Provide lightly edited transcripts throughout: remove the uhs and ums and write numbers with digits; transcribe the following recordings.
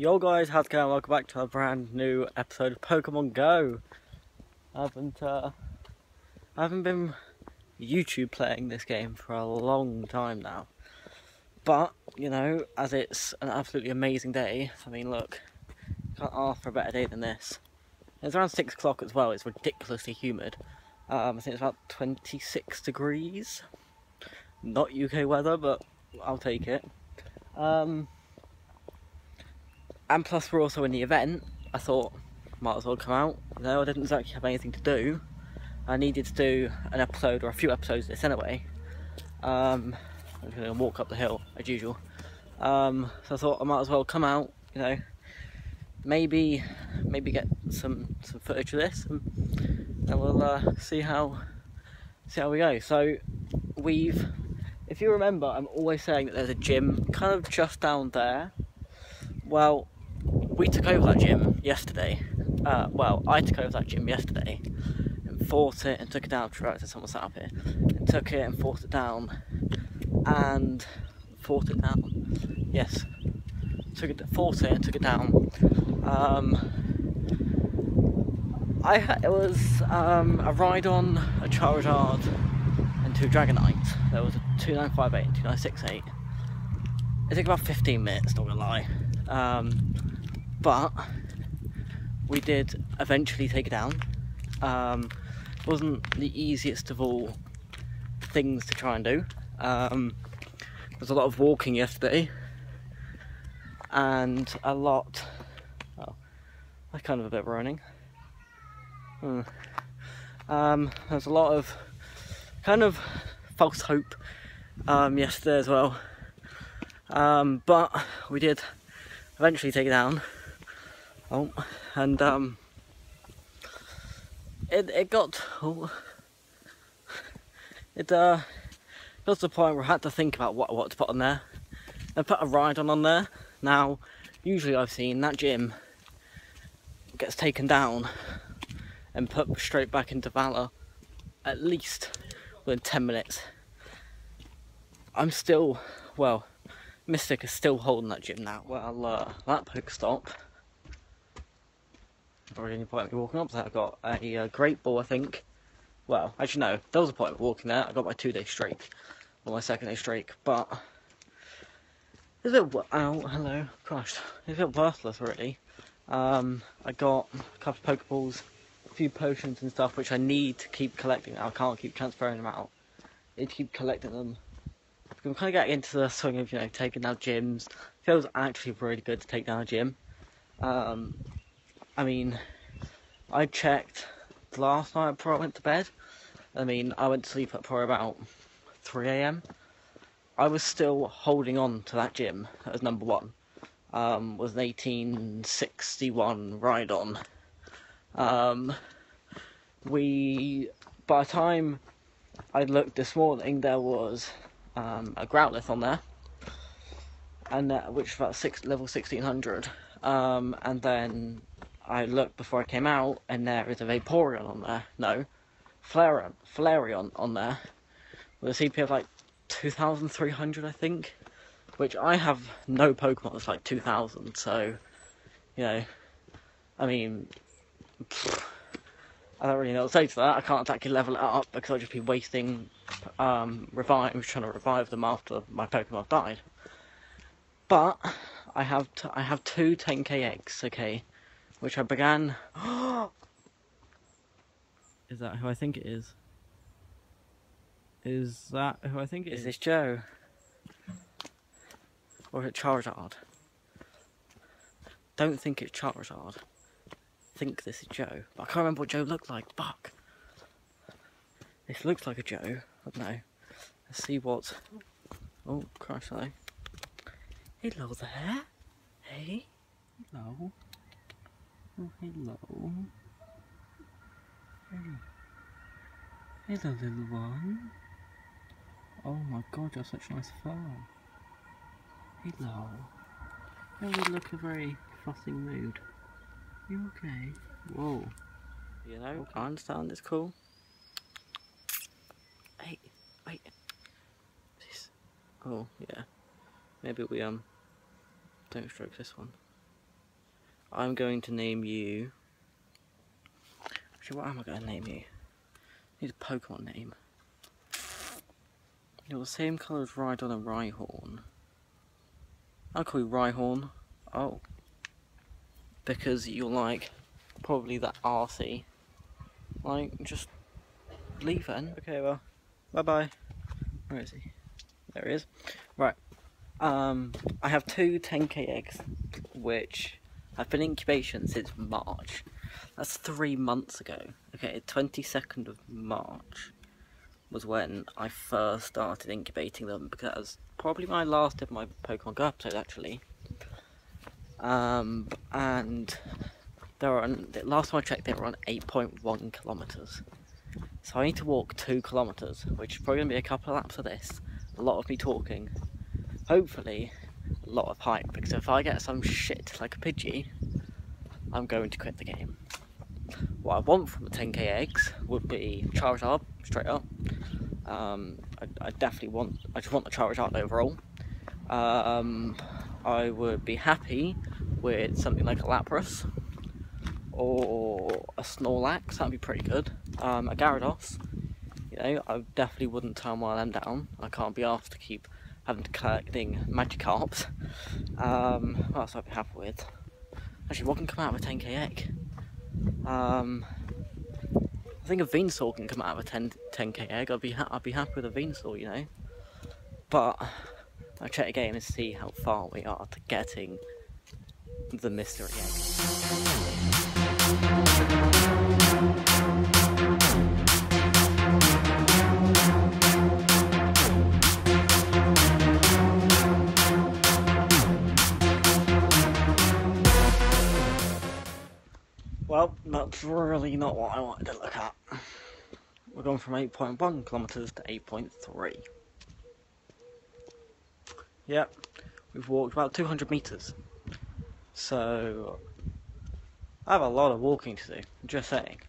Yo guys, how's it going? Welcome back to a brand new episode of Pokemon Go. I haven't been YouTube playing this game for a long time now. But, you know, as it's an absolutely amazing day, I mean look, can't ask for a better day than this. It's around 6 o'clock as well, it's ridiculously humid. I think it's about 26 degrees. Not UK weather, but I'll take it. And plus we're also in the event, I thought, might as well come out. You know, I didn't exactly have anything to do. I needed to do an episode, or a few episodes of this anyway. I'm just going to walk up the hill, as usual. So I thought I might as well come out, you know, maybe get some footage of this, and we'll see how we go. So if you remember, I'm always saying that there's a gym kind of just down there. Well, we took over that gym yesterday. I took over that gym yesterday and fought it and took it down. Right, there's someone sat up here. And took it and fought it down. And fought it down. Yes. Fought it and took it down. It was a ride on, a Charizard, and 2 Dragonite. There was a 2958 and 2968. It took about 15 minutes, not gonna lie. But we did eventually take it down. It wasn't the easiest of all things to try and do. There was a lot of walking yesterday, and a lot. Oh, that's kind of a bit of running. There was a lot of kind of false hope yesterday as well. But we did eventually take it down. And it got to the point where I had to think about what to put on there. I put a ride on there. Now, usually I've seen that gym gets taken down and put straight back into Valor at least within 10 minutes. I'm still, well, Mystic is still holding that gym now. Well, that Pokestop. Already any point in me walking up there. I got a Great Ball, I think. Well, actually no, there was a point of walking there. I got my 2-day streak, or my 2nd day streak, but it's a bit. Ow, hello, crushed. It's a bit worthless, really. I got a couple of Pokeballs, a few potions and stuff, which I need to keep collecting. I can't keep transferring them out. I need to keep collecting them. I'm kind of getting into the swing of, you know, taking down gyms. It feels actually really good to take down a gym. I mean, I checked last night before I went to bed. I mean, I went to sleep at probably about 3 AM. I was still holding on to that gym as number 1. Was an 1861 Rhydon. By the time I looked this morning, there was a Growlithe on there, and which was about level 1600. And then I looked before I came out, and there is a Vaporeon on there. No, Flareon on there, with a CP of like 2,300, I think. Which I have no Pokemon that's like 2,000, so, you know, I mean, I don't really know what to say to that. I can't exactly level it up because I'll just be wasting revives, trying to revive them after my Pokemon have died. But I have 2 10k eggs, okay, which I began. Is that who I think it is? Is that who I think it is? Is this Joe? Or is it Charizard? Don't think it's Charizard. Think this is Joe. But I can't remember what Joe looked like. Fuck. This looks like a Joe. I don't know. Let's see what. Oh, Christ, hello. Hello there. Hey. Hello. Oh, hello. Hey. Hello, little one. Oh my god, you're such nice fur. Hello. Oh, you look a very fussing mood. You okay? Whoa. You know, okay. I understand, it's cool. Hey, wait. This. Oh, yeah. Maybe we, don't stroke this one. I'm going to name you... Actually, what am I going to name you? I need a Pokemon name. You're the same colour as Rhydon and Rhyhorn. I'll call you Rhyhorn. Oh. Because you're like, probably that arsey. Like, just leave then. Okay, well, bye-bye. Where is he? There he is. Right. I have two 10k eggs, which have been in incubation since March. That's 3 months ago. Okay, 22nd of March was when I first started incubating them, because probably when I last did my Pokemon Go episode, actually. And they were on, last time I checked, they were on 8.1 kilometres. So I need to walk 2 kilometres, which is probably going to be a couple of laps of this. A lot of me talking. Hopefully, a lot of hype, because if I get some shit like a Pidgey, I'm going to quit the game. What I want from the 10k eggs would be Charizard, straight up. I definitely want, I just want the Charizard overall. I would be happy with something like a Lapras, or a Snorlax, that'd be pretty good. A Gyarados, you know, I definitely wouldn't turn one of them down. I can't be asked to keep having to collecting Magikarps. What else I'd be happy with? Actually, what can come out of a 10k egg? I think a Venusaur can come out of a 10k egg. I'd be happy with a Venusaur, you know. But I'll check the game and see how far we are to getting the mystery egg. Well, that's really not what I wanted to look at. We're going from 8.1 kilometres to 8.3. Yep, we've walked about 200 metres. So, I have a lot of walking to do, just saying.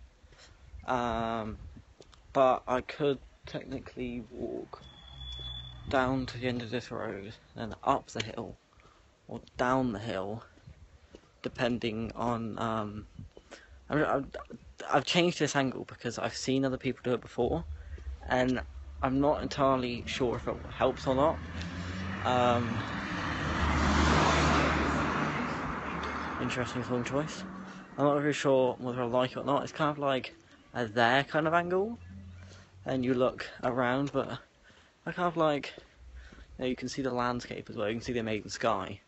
But I could technically walk down to the end of this road, then up the hill, or down the hill, depending on... I've changed this angle because I've seen other people do it before, and I'm not entirely sure if it helps or not. Interesting song choice. I'm not really sure whether I like it or not. It's kind of like a there kind of angle, and you look around, but I kind of like, you know, you can see the landscape as well. You can see the amazing sky.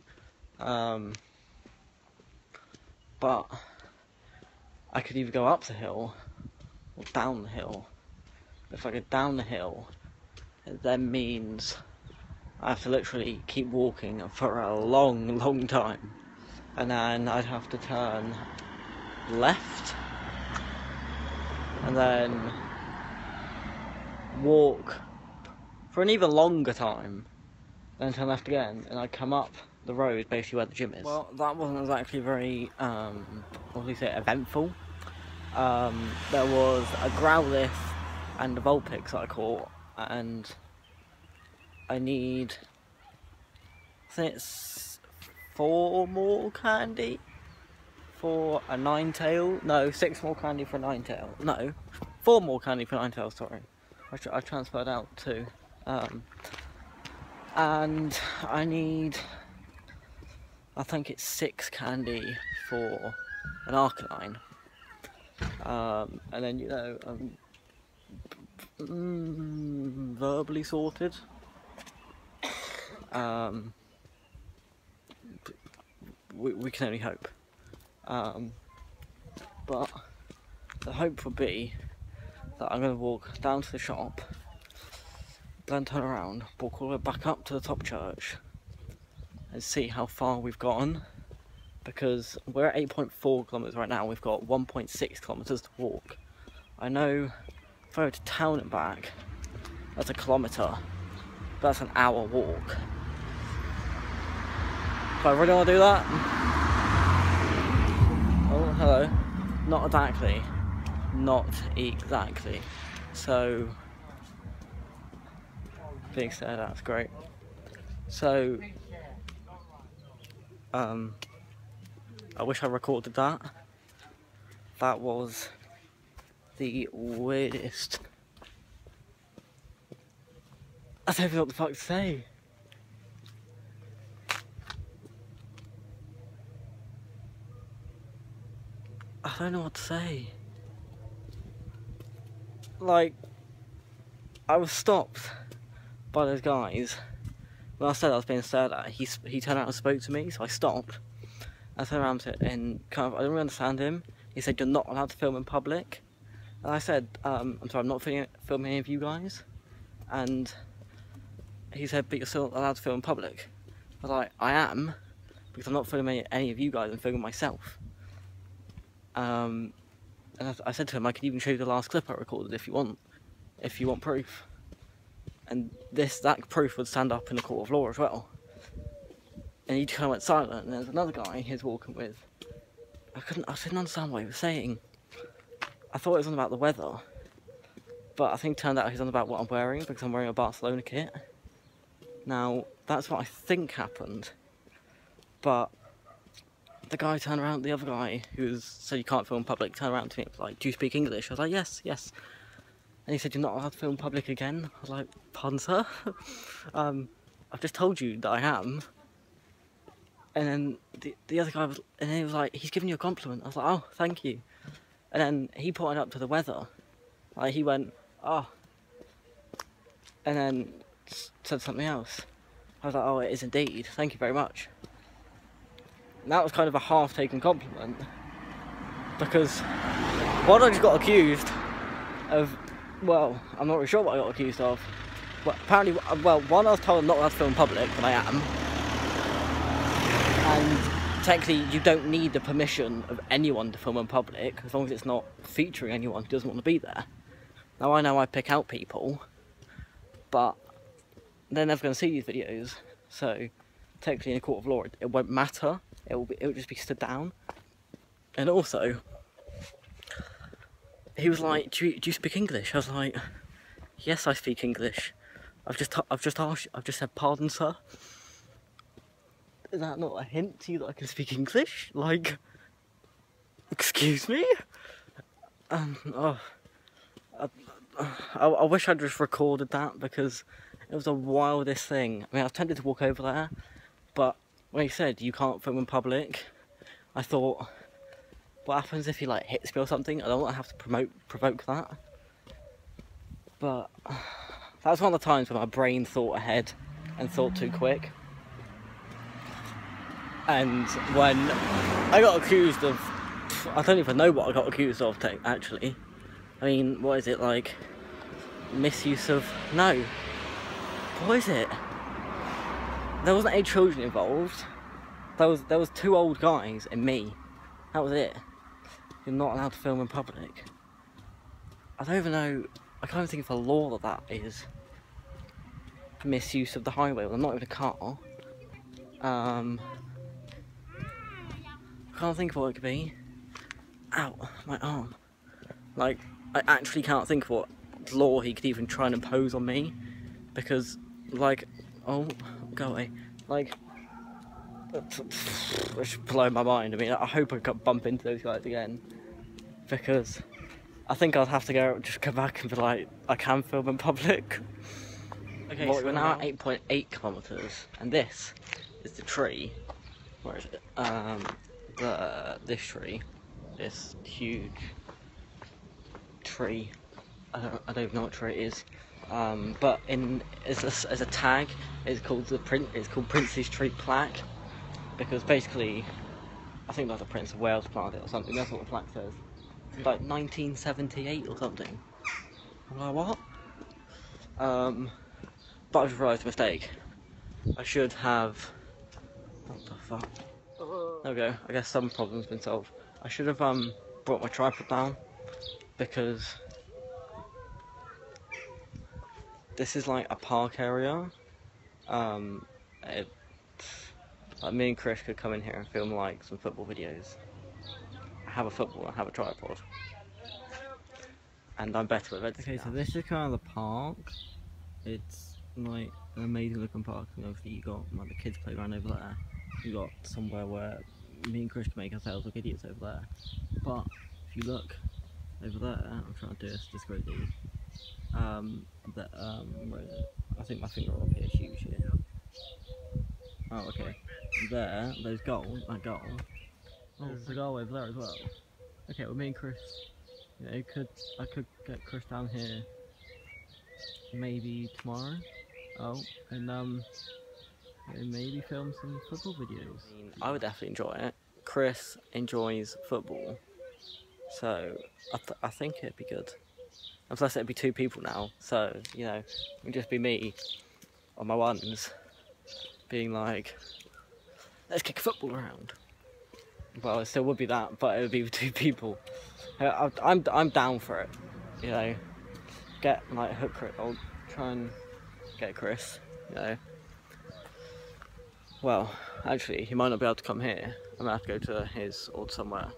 But I could either go up the hill or down the hill. If I go down the hill, it then means I have to literally keep walking for a long, long time. And then I'd have to turn left and then walk for an even longer time, then turn left again, and I'd come up the road basically where the gym is. Well, that wasn't exactly very, what do you say, eventful. There was a Growlithe and a Vulpix that I caught, and I need, I think it's 4 more candy for a Ninetale. No, 6 more candy for a Ninetale. No, 4 more candy for a Ninetale, sorry. I transferred out too. And I need, I think it's 6 candy for an Arcanine. And then, you know, verbally sorted. We can only hope. But the hope would be that I'm going to walk down to the shop, then turn around, walk all the way back up to the top church, and see how far we've gotten. Because we're at 8.4 kilometres right now, we've got 1.6 kilometres to walk. I know if I go to town and back, that's a kilometre, but that's an hour walk. Do I really want to do that? Oh, hello. Not exactly. Not exactly. So, being said, that's great. So, I wish I recorded that. That was the weirdest. I don't know what the fuck to say. I don't know what to say. Like, I was stopped by those guys. When I said I was being stared at, he turned around and spoke to me, so I stopped. I turned around to and kind of, I didn't really understand him. He said, "You're not allowed to film in public." And I said, "I'm sorry, I'm not filming any of you guys." And he said, "But you're still allowed to film in public." I was like, "I am, because I'm not filming any of you guys, I'm filming myself." And I said to him, "I can even show you the last clip I recorded if you want proof." And that proof would stand up in the court of law as well. And he kind of went silent, and there's another guy he was walking with. I didn't understand what he was saying. I thought it was on about the weather, but I think it turned out he's on about what I'm wearing, because I'm wearing a Barcelona kit. Now, that's what I think happened, but the guy turned around, the other guy who said you can't film in public, turned around to me and was like, "Do you speak English?" I was like, yes. And he said, "You're not allowed to film in public again." I was like, "Pardon, sir?" I've just told you that I am. And then the other guy he was like, "He's giving you a compliment." I was like, "Oh, thank you." And then he pointed up to the weather. Like, he went, "Oh," and then said something else. I was like, "Oh, it is indeed. Thank you very much." And that was kind of a half-taken compliment, because one, I just got accused of, well, I'm not really sure what I got accused of. But apparently, well, one, I was told I'm not allowed to film in public, but I am. And technically, you don't need the permission of anyone to film in public, as long as it's not featuring anyone who doesn't want to be there. Now, I know I pick out people, but they're never going to see these videos, so technically in a court of law, it won't matter. It will just be stood down. And also, he was like, do you speak English?" I was like, "Yes, I speak English. I've just said, 'Pardon, sir.'" Is that not a hint to you that I can speak English? Like, excuse me? I wish I'd just recorded that, because it was the wildest thing. I mean, I was tempted to walk over there, but when he said you can't film in public, I thought, what happens if he like hits me or something? I don't want to have to provoke that. But that was one of the times when my brain thought ahead and thought too quick. And when I got accused of, I don't even know what I got accused of actually. I mean, what is it, like misuse of, no, what is it? There wasn't any children involved. There was two old guys and me. That was it. You're not allowed to film in public. I don't even know, I can't even think of a law that is. Misuse of the highway. Well, I'm not even a car. I can't think of what it could be. Ow, my arm. Like, I actually can't think of what law he could even try and impose on me. Because, like, oh, go away. Like, it's blowing my mind. I mean, I hope I can't bump into those guys again. Because I think I'll have to just go back and be like, I can film in public. Okay, well, so we're now at 8.8 kilometres, and this is the tree. Where is it? This tree, this huge tree. I don't even know what tree it is. But as a tag, it's called Prince's Tree Plaque, because basically, I think like the Prince of Wales planted it or something. That's what the plaque says. Like 1978 or something. I'm like, what? But I just realised a mistake. I should have. What the fuck? There we go. I guess some problem's been solved. I should have brought my tripod down, because this is like a park area. Like me and Chris could come in here and film like some football videos. I have a football, I have a tripod, and I'm better with editing. Okay, so this is kind of the park. It's like an amazing looking park, and obviously you got like the kids playground over there. You got somewhere where me and Chris can make ourselves look idiots over there. But if you look over there, I'm trying to do this discreetly. Where is it? I think my finger up here, huge here. Oh, okay. There, there's goal, that goal. Oh, there's a goal over there as well. Okay, well, me and Chris, you know, I could get Chris down here maybe tomorrow. Oh, and maybe film some football videos. I mean, I would definitely enjoy it. Chris enjoys football, so I think it'd be good. And plus, it'd be 2 people now, so you know, it would just be me on my ones, being like, let's kick a football around. Well, it still would be that, but it would be with 2 people. I'm down for it. You know, get like hook Chris. I'll try and get Chris. You know. Well, actually, he might not be able to come here. I'm gonna have to go to his or somewhere.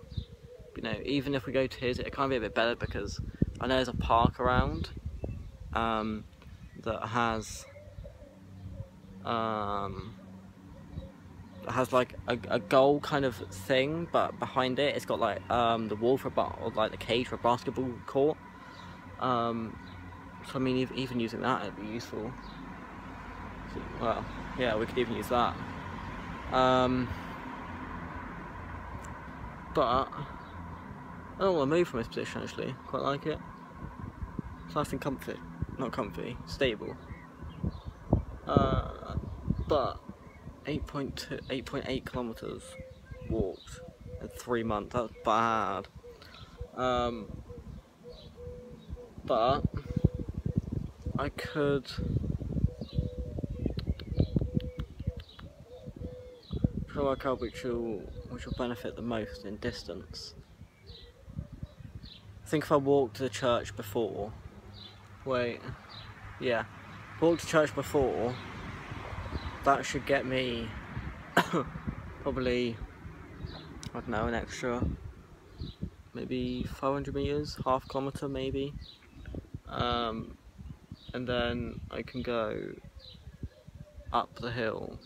But, you know, even if we go to his, it can be a bit better because I know there's a park around that has like a goal kind of thing, but behind it, it's got like the wall for or like the cage for a basketball court. So I mean, even using that, it'd be useful. So, well, yeah, we could even use that. But I don't want to move from this position actually. Quite like it. It's nice and comfy. Not comfy, stable. But 8.8 kilometers walked in 3 months. That's bad. But I could try to work out which will benefit the most in distance. I think if I walked to the church before, walked to church before, that should get me probably, I don't know, an extra maybe 500 meters, half kilometer maybe, and then I can go up the hill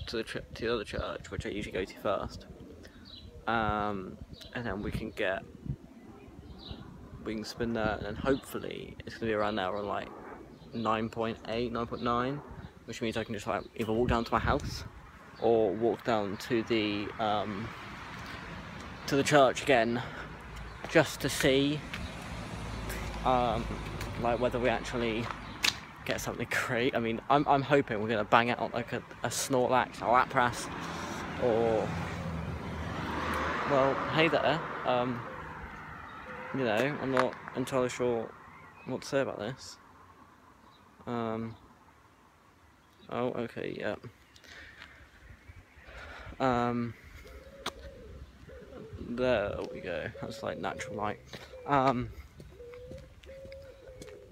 to the other church, which I usually go to first, and then we can spin there, and then hopefully it's gonna be around there on like 9.8, 9.9, which means I can just like either walk down to my house or walk down to the church again, just to see like whether we actually get something great. I mean, I'm hoping we're gonna bang out like a Snorlax, a Lapras, or well, hey there. You know, I'm not entirely sure what to say about this. Oh, okay, yeah. There we go. That's like natural light.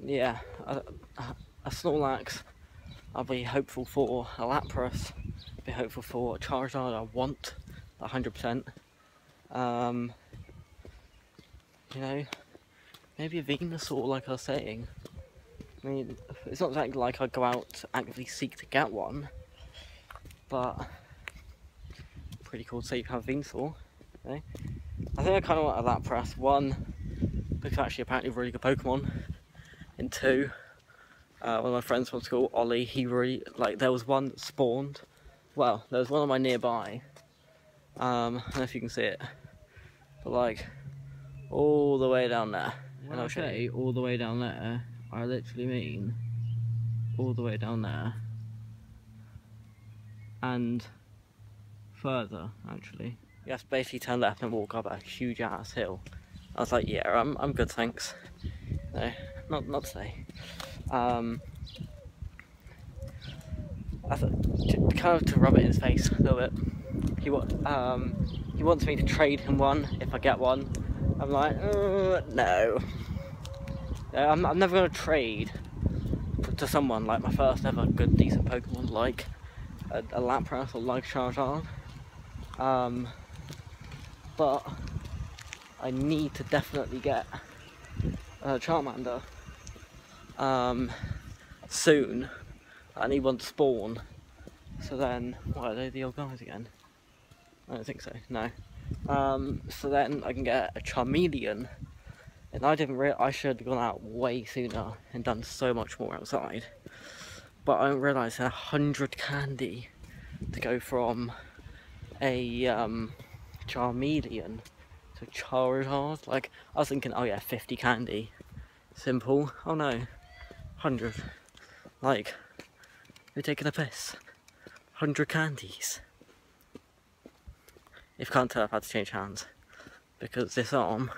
Yeah, a Snorlax. I'll be hopeful for a Lapras. Be hopeful for a Charizard. I want 100%. You know, maybe a Venusaur, like I was saying. I mean, it's not exactly like I go out to actively seek to get one, but pretty cool to say you have a Venusaur. You know? I think I kind of want a Lapras. 1, because actually apparently a really good Pokemon. And 2, one of my friends from school, Ollie, he really, like, there was one that spawned. Well, there was one on my nearby. I don't know if you can see it, but like, all the way down there. When I say all the way down there, I literally mean all the way down there. And further, actually. You have to basically turn left and walk up a huge ass hill. I was like, yeah, I'm good, thanks. No, not today. I thought, kind of to rub it in his face a little bit. He wants me to trade him one if I get one. I'm like, no. I'm never going to trade to someone like my first ever good decent Pokemon like a Lapras or like Charizard. But I need to definitely get a Charmander soon. I need one to spawn. So then, what are they, the old guys again? I don't think so, no. So then I can get a Charmeleon. And I didn't realize I should have gone out way sooner and done so much more outside. But I didn't realise 100 candy to go from a Charmeleon to Charizard. Like, I was thinking, oh yeah, 50 candy. Simple. Oh no, 100. Like, you're taking a piss. 100 candies. If you can't tell, I've had to change hands. Because this arm,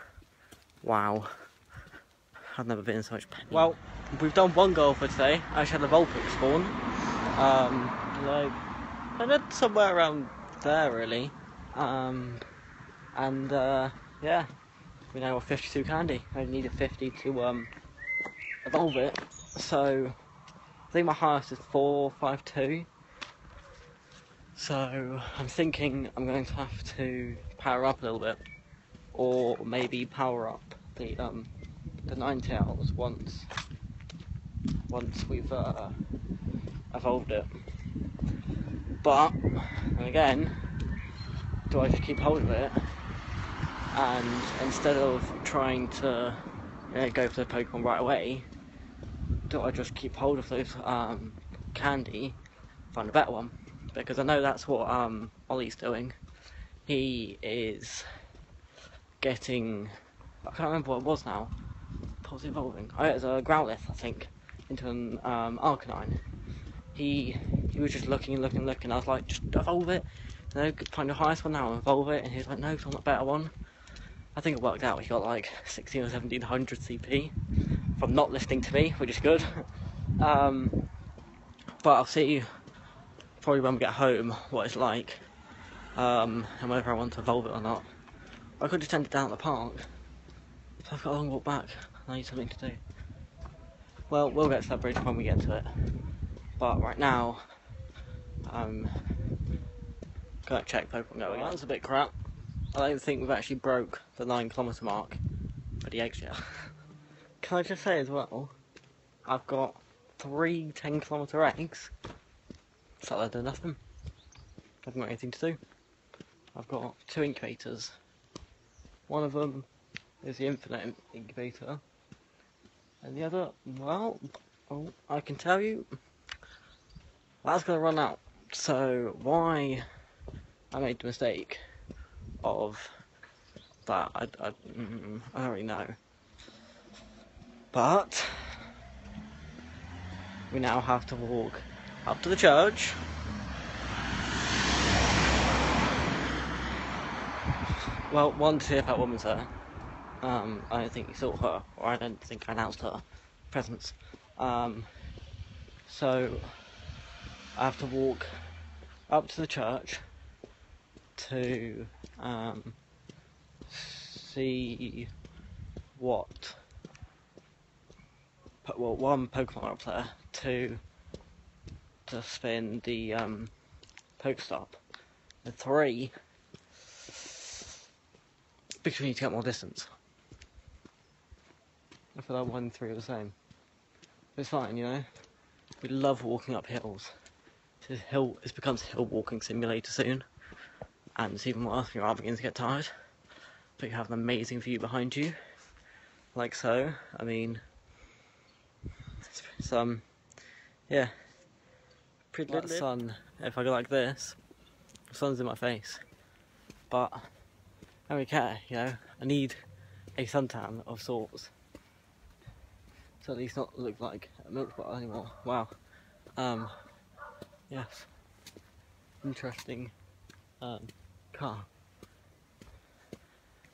wow. I've never been in so much pain. Well, we've done one goal for today. I actually had a Vulpix spawn. Like, I did somewhere around there really. Yeah, we now got 52 candy. I needed 50 to evolve it. So, I think my highest is 452. So, I'm thinking I'm going to have to power up a little bit. Or maybe power up the Ninetales once we've evolved it. But then again, do I just keep hold of it? And instead of trying to go for the Pokemon right away, do I just keep hold of those candy, find a better one? Because I know that's what Ollie's doing. He is getting, I can't remember what it was now. What was evolving? Oh, it was a Growlithe, I think, into an Arcanine. He was just looking. I was like, just evolve it. Find the highest one now and evolve it. And he's like, no, I want a better one. I think it worked out. He got like 1600 or 1700 CP from not listening to me, which is good. But I'll see probably when we get home what it's like, and whether I want to evolve it or not. I could just send it down at the park. So I've got a long walk back. I need something to do. Well, we'll get to that bridge when we get to it. But right now, I'm gonna check Pokemon Go. Well, that's a bit crap. I don't think we've actually broke the 9-kilometre mark for the eggs yet. Can I just say as well, I've got 3 10-kilometre eggs. It's like they're doing nothing. I haven't got anything to do. I've got 2 incubators. One of them is the infinite incubator. And the other, well, I can tell you, that's going to run out. So why I made the mistake of that, I don't really know. But we now have to walk up to the church. Well, one, to see if that woman's there. I don't think you saw her, or I don't think I announced her presence. So I have to walk up to the church to see what. Well, 1, Pokemon up there. 2, to spin the Pokestop. And 3, because we need to get more distance. I feel like 1 and 3 are the same. But it's fine, you know. We love walking up hills. It becomes hill walking simulator soon. And it's even worse when you are beginning to get tired. But you have an amazing view behind you. Like so. I mean, it's yeah. Pretty little sun. If I go like this, the sun's in my face. But I don't really care, you know. I need a suntan of sorts. So at least not look like a milk bottle anymore. Wow. Yes. Interesting car.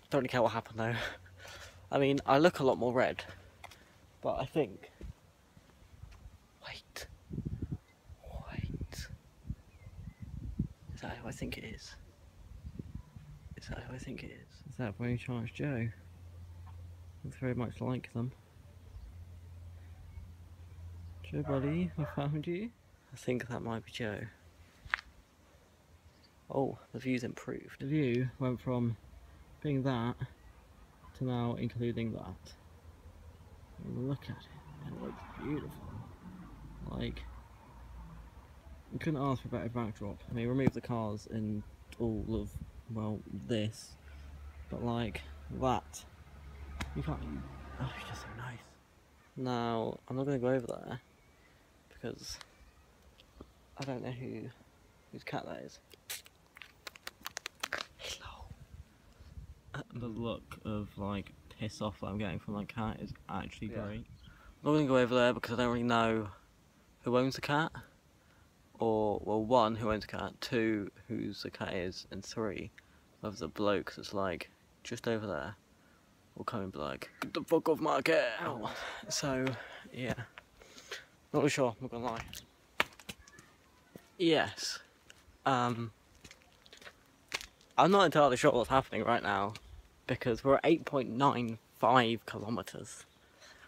Don't really care what happened though. I mean, I look a lot more red, but I think. Wait. Is that who I think it is? Is that who I think it is? Is that by any chance Joe? Looks very much like them. Joe buddy, I found you. I think that might be Joe. Oh, the view's improved. The view went from being that to now including that. And look at it, it looks beautiful. Like, you couldn't ask for a better backdrop. I mean, remove the cars in all of, well, this, but like that. You can't. Oh, it's just so nice. Now, I'm not going to go over there because I don't know whose cat that is. Hello. The look of like piss off that I'm getting from my cat is actually great. I'm not going to go over there because I don't really know who owns the cat, or well, one, who owns the cat, two, whose the cat is, and three, whether the bloke that's like just over there will come and be like, "Get the fuck off my cat!" Ow. So yeah, not really sure. I'm not gonna lie. Yes, I'm not entirely sure what's happening right now because we're at 8.95 kilometers.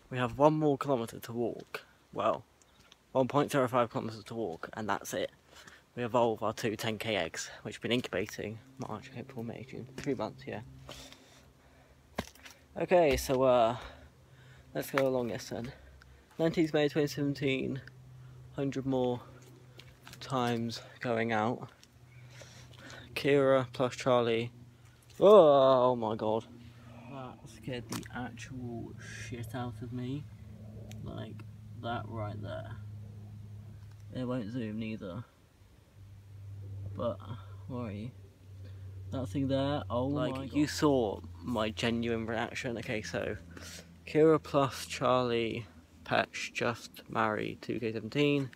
We have 1 more kilometer to walk. Well, 1.05 kilometers to walk, and that's it. We evolve our 2 10k eggs, which have been incubating March, April, May, June, 3 months, yeah. Okay, so let's go along this then. 19th May 2017, 100 more times going out. Kira plus Charlie. Oh my god. That scared the actual shit out of me. Like, that right there. It won't zoom neither. But, where are you? That thing there, oh like, my god. You saw my genuine reaction. Okay, so Kira plus Charlie, Patch, just married, 2k17.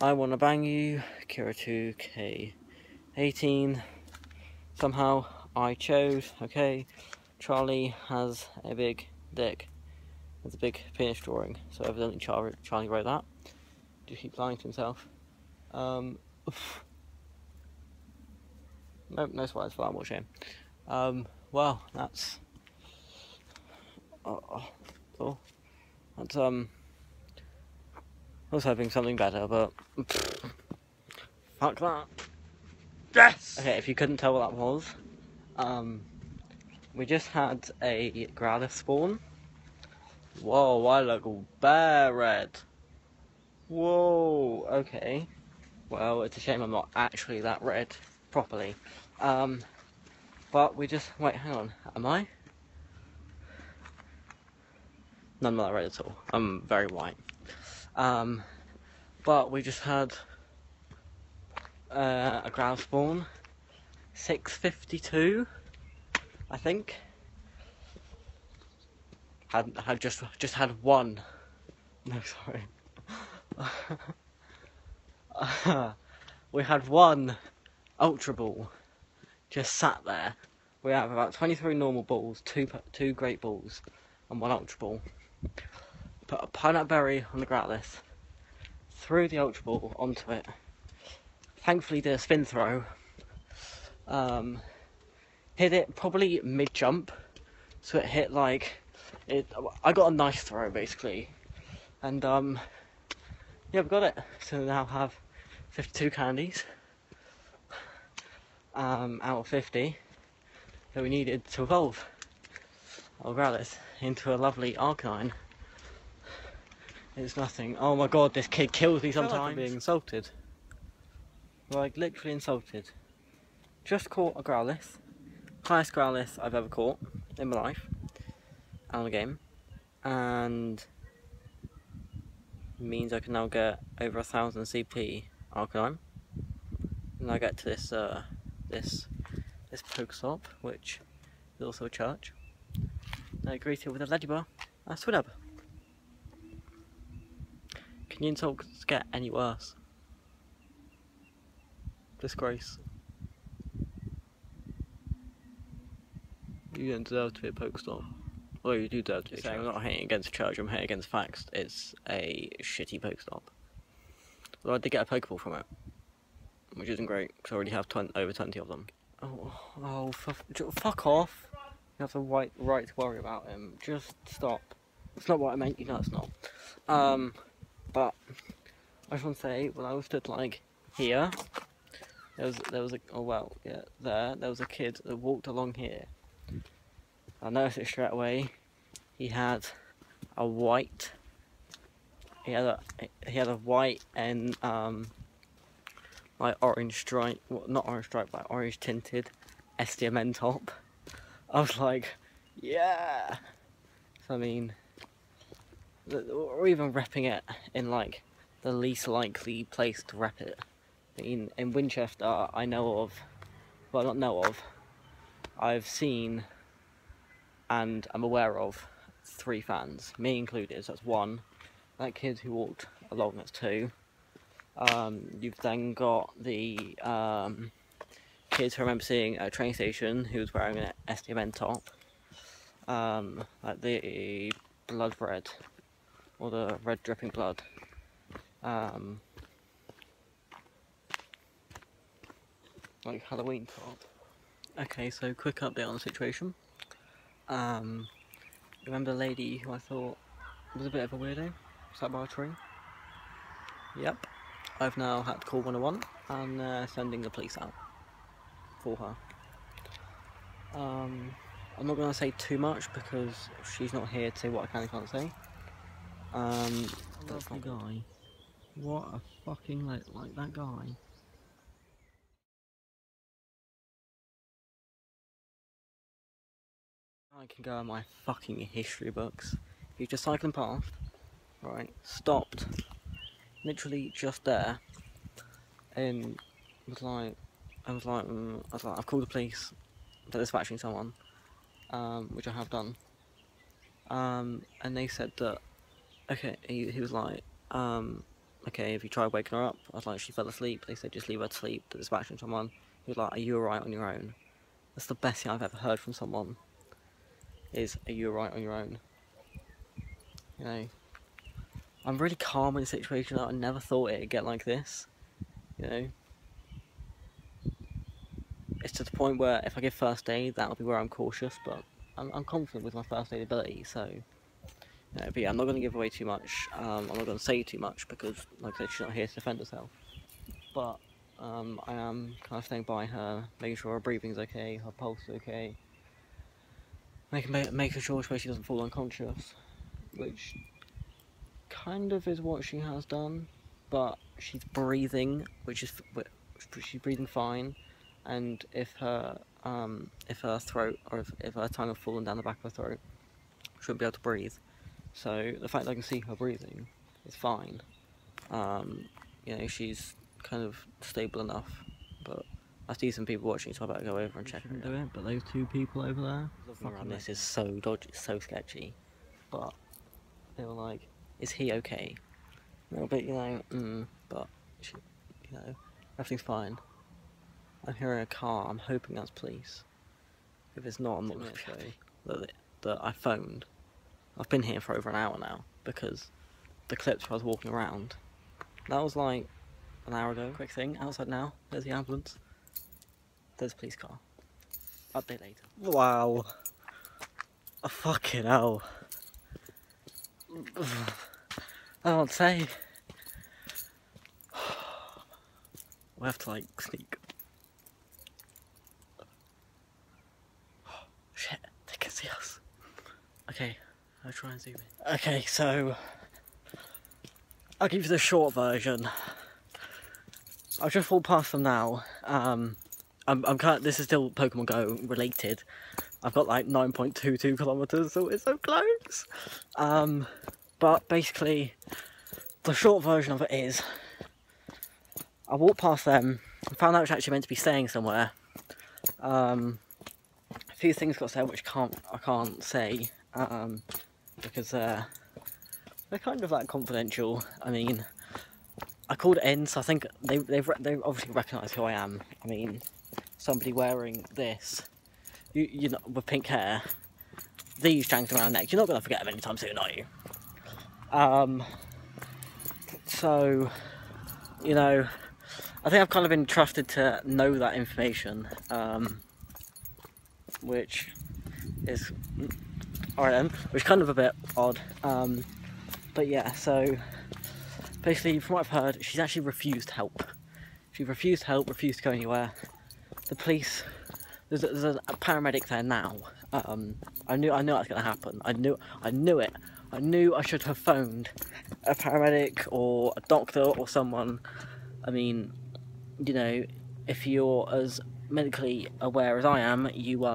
I wanna bang you, Kira 2k18. Somehow I chose, okay. Charlie has a big dick. It's a big penis drawing, so evidently Charlie wrote that. Just keep lying to himself. Nope, no spoilers for that, what a shame. Well, that's... that's, I was hoping something better, but... fuck that. Yes! Okay, if you couldn't tell what that was, we just had a Growlithe spawn. Whoa, I look all bare red. Whoa, okay. Well, it's a shame I'm not actually that red properly. But we just, wait, hang on, am I? No, I'm not that red at all. I'm very white. But we just had a Growlithe spawn, 652, I think. Had just had one. No, sorry. We had one Ultra Ball just sat there. We have about 23 normal balls, two Great Balls, and 1 Ultra Ball. Put a Pineapple Berry on the Growlithe, threw the Ultra Ball onto it. Thankfully did a spin throw. Hit it probably mid-jump, so it hit like... I got a nice throw basically. And yeah, we've got it. So we now have 52 candies. Out of 50 that we needed to evolve our Growlithe into a lovely Arcanine. It's nothing. Oh my god, this kid kills me sometimes. Like I'm being insulted. Like, literally insulted. Just caught a Growlithe. Highest Growlithe I've ever caught in my life. On the game. And means I can now get over 1000 CP Arcanine. And I get to this this Pokestop, which is also a church. And I greet it with a Ladybug, a Swidub. Can you insults get any worse? Disgrace. You don't deserve to be a Pokestop. Well, you do deserve to be a church. I'm not hating against church, I'm hating against facts. It's a shitty Pokestop. Well, I did get a Pokeball from it, which isn't great, because I already have over 20 of them. Oh, fuck off. You have the right to worry about him. Just stop. It's not what I meant, you know it's not. But I just want to say, when I was stood like here, there was a, oh well, yeah, there was a kid that walked along here. I noticed it straight away. He had a white, he had a white and like orange stripe, well, not orange stripe, like orange tinted SDMN top. I was like, yeah! So I mean, or even repping it in like the least likely place to rep it. I mean, in Winchester, I know of, well, not know of, I've seen and I'm aware of 3 fans, me included. So that's 1. That kid who walked along, that's 2. You've then got the kids who I remember seeing at a train station who was wearing an SDMN top, like the blood red, or the red dripping blood. Like Halloween top. Okay, so quick update on the situation. Remember the lady who I thought was a bit of a weirdo? Sat by a tree? Yep. I've now had to call 101 and sending the police out for her. I'm not going to say too much because she's not here to say what I can and can't say. That's not guy. What a fucking like that guy. I can go in my fucking history books. He's just cycling past, right, stopped, literally just there, and was like, I've called the police, they're dispatching someone, which I have done, and they said that, okay, he was like, okay, if you try waking her up, I was like, she fell asleep, they said just leave her to sleep, they're dispatching someone. He was like, are you alright on your own? That's the best thing I've ever heard from someone. Is, are you alright on your own? You know, I'm really calm in a situation that I never thought it'd get like this. You know, it's to the point where if I give first aid, that'll be where I'm cautious, but I'm confident with my first aid ability, so, you know, but yeah, I'm not going to give away too much, I'm not going to say too much because, like I said, she's not here to defend herself, but I am kind of staying by her, making sure her breathing's okay, her pulse is okay, making sure she doesn't fall unconscious, which kind of is what she has done, but she's breathing, she's breathing fine, and if her throat, or if her tongue had fallen down the back of her throat, she wouldn't be able to breathe. So the fact that I can see her breathing is fine. You know, she's kind of stable enough, but I see some people watching, so I better go over and check her. Do it, but those 2 people over there, fucking this is so dodgy, so sketchy. But they were like, "Is he okay?" A little bit, you know, but you know, everything's fine. I'm hearing a car. I'm hoping that's police. If it's not, I'm not going to say that I phoned. I've been here for over an hour now because the clips where I was walking around. That was like an hour ago. Quick thing, outside now. There's the ambulance. There's a police car. Update later. Wow. Oh, fucking hell. I don't want to say. We have to like sneak. Shit, they can see us. Okay, I'll try and zoom in. Okay, so I'll give you the short version. I've just walked past them now. I'm kind of, this is still Pokemon Go related. I've got like 9.22 kilometers, so it's so close. But basically, the short version of it is, I walked past them, and found out I was actually meant to be staying somewhere. A few things got said which I can't say, because they're kind of like confidential. I mean, I called it in, so I think they obviously recognise who I am. I mean, somebody wearing this, you know, with pink hair, these janks around the neck, you're not going to forget them anytime soon, are you? So, you know, I think I've kind of been trusted to know that information, which is alright then, which is kind of a bit odd, but yeah, so basically from what I've heard, she's actually refused help. She refused help, refused to go anywhere. The police, there's a paramedic there now. I knew that was going to happen. I knew it. I knew I should have phoned a paramedic or a doctor or someone. I mean, you know, if you're as medically aware as I am, you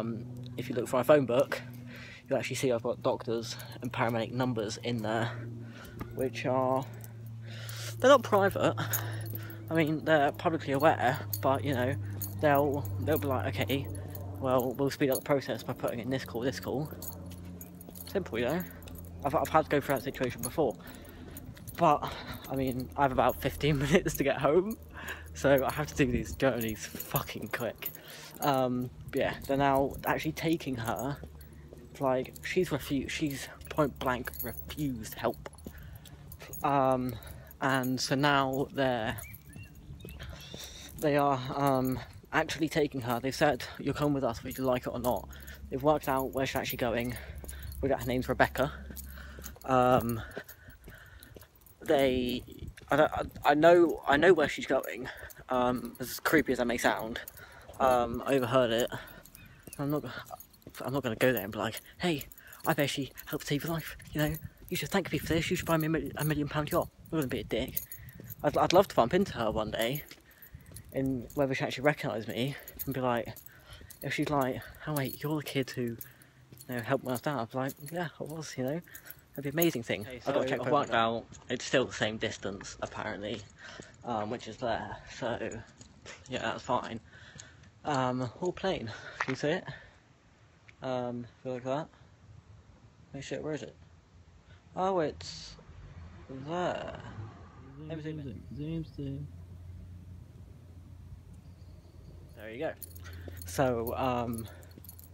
if you look for my phone book, you'll actually see I've got doctors and paramedic numbers in there, which are, they're not private. I mean, they're publicly aware, but you know, they'll be like, okay, well, we'll speed up the process by putting in this call, this call. Simple, you know. I've had to go through that situation before, but I mean, I have about 15 minutes to get home, so I have to do these journeys fucking quick. Yeah, they're now actually taking her. Like, she's point blank refused help. And so now they are actually taking her. They've said, you'll come with us whether you like it or not. They've worked out where she's actually going. We got, her name's Rebecca. I know where she's going. As creepy as that may sound, I overheard it. I'm not gonna go there and be like, hey, I've actually helped save your life. You know, you should thank me for this. You should buy me a £1 million yacht. I'm gonna be a dick. I'd love to bump into her one day, and whether she actually recognise me and be like, if she's like, oh wait, you're the kid who, you know, helped me out. I'd be like, yeah, I was. You know, that'd be an amazing thing. Okay, so I've got to check. I've worked out it's still the same distance apparently, which is there. So yeah, that's fine. All plain. Can you see it? Feel like that. Oh shit, where is it? Oh, it's there. Zoom. There you go. So,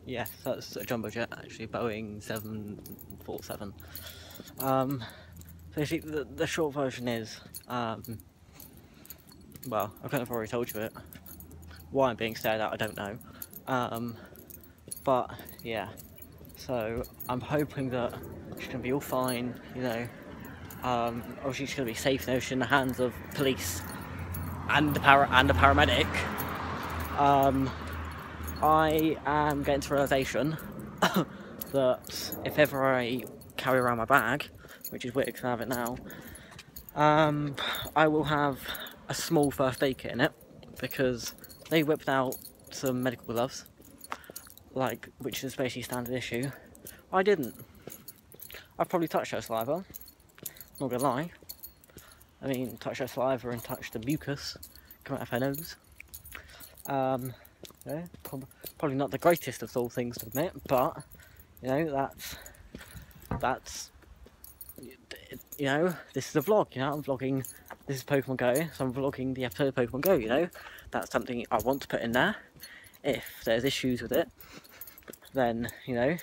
yeah, that's a jumbo jet, actually, Boeing 747. So actually, the short version is, well, I kind of already told you it. Why I'm being stared at, I don't know. But, yeah. So, I'm hoping that she's going to be all fine, you know. Obviously she's going to be safe now, she's in the hands of police and a paramedic. I am getting to the realization that if ever I carry around my bag, which is weird because I have it now, I will have a small first aid kit in it, because they whipped out some medical gloves, like, which is basically standard issue. I didn't. I've probably touched her saliva, not gonna lie. I mean, touch her saliva and touch the mucus coming out of her nose. Yeah, probably not the greatest of all things to admit, but you know, that's you know, this is a vlog. You know, I'm vlogging. This is Pokemon Go, so I'm vlogging the episode of Pokemon Go. You know, that's something I want to put in there. If there's issues with it, then you know,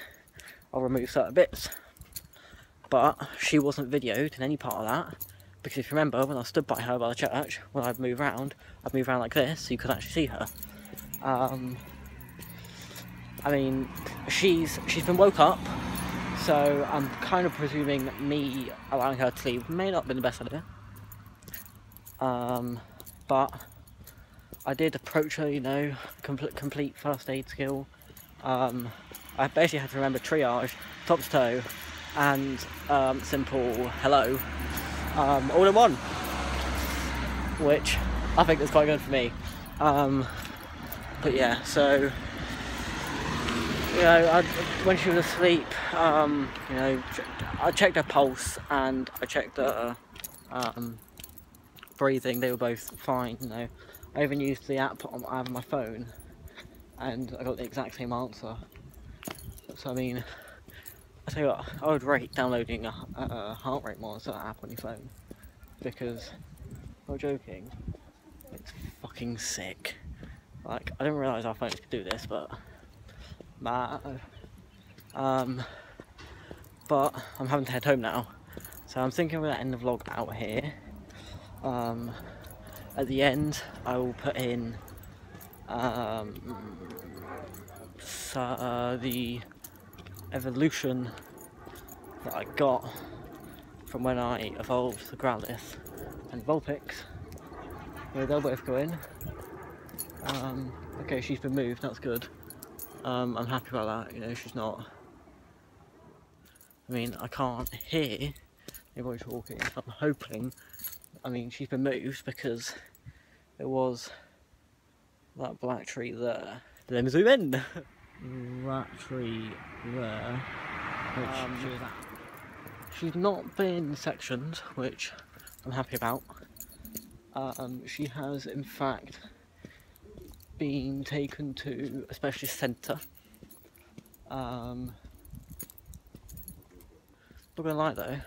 I'll remove certain bits. But she wasn't videoed in any part of that, because if you remember, when I stood by her by the church, when I'd move around like this, so you could actually see her. I mean, she's been woke up, so I'm kind of presuming me allowing her to leave may not have been the best idea. But I did approach her, you know, complete first aid skill. I basically had to remember triage, top to toe, and simple hello, all in one, which I think is quite good for me. But yeah, so you know, when she was asleep, you know, I checked her pulse and I checked her breathing. They were both fine. You know, I even used the app on my phone, and I got the exact same answer. So I mean, I tell you what, I would rate downloading a heart rate monitor app on your phone, because, I'm not joking, it's fucking sick. Like, I didn't realise our phones could do this, but but I'm having to head home now, so I'm thinking we're going to end the vlog out here. At the end, I will put in the evolution that I got from when I evolved the Growlithe and Vulpix. Yeah, they'll both go in. Okay, she's been moved, that's good. I'm happy about that, you know, she's not... I mean, I can't hear anybody talking, so I'm hoping... I mean, she's been moved because it was that black tree there. Let me zoom in. That tree there, which she was at. She's not been sectioned, which I'm happy about. She has in fact been taken to a specialist centre. Not gonna lie though,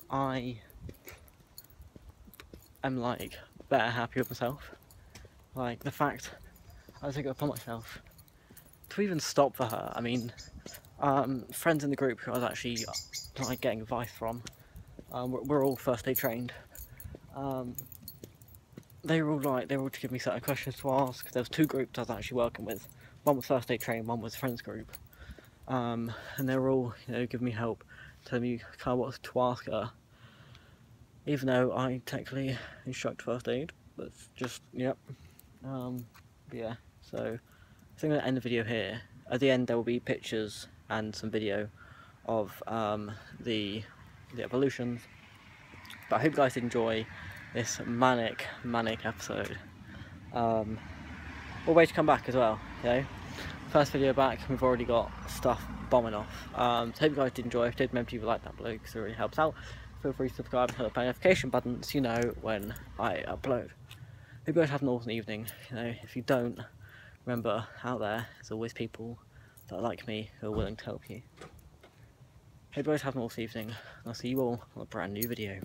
I am like better happy with myself. Like the fact I took it upon myself to even stop for her. I mean, friends in the group who I was actually like getting advice from, we're all first aid trained. They were all to give me certain questions to ask. There was two groups I was actually working with. One was first aid trained, one was friends group. And they were all, giving me help, telling me kind of what to ask her. Even though I technically instruct first aid, but just, yep. But yeah, so I think I'm going to end the video here. At the end there will be pictures and some video of the evolutions. But I hope you guys enjoy this manic episode. We'll wait to come back as well, First video back, we've already got stuff bombing off. So hope you guys did enjoy. If you did, remember to like that below because it really helps out. Feel free to subscribe and hit the notification button so you know when I upload. Hope you guys have an awesome evening. If you don't, remember out there's always people that are like me who are willing to help you. Hope you guys have an awesome evening, and I'll see you all on a brand new video.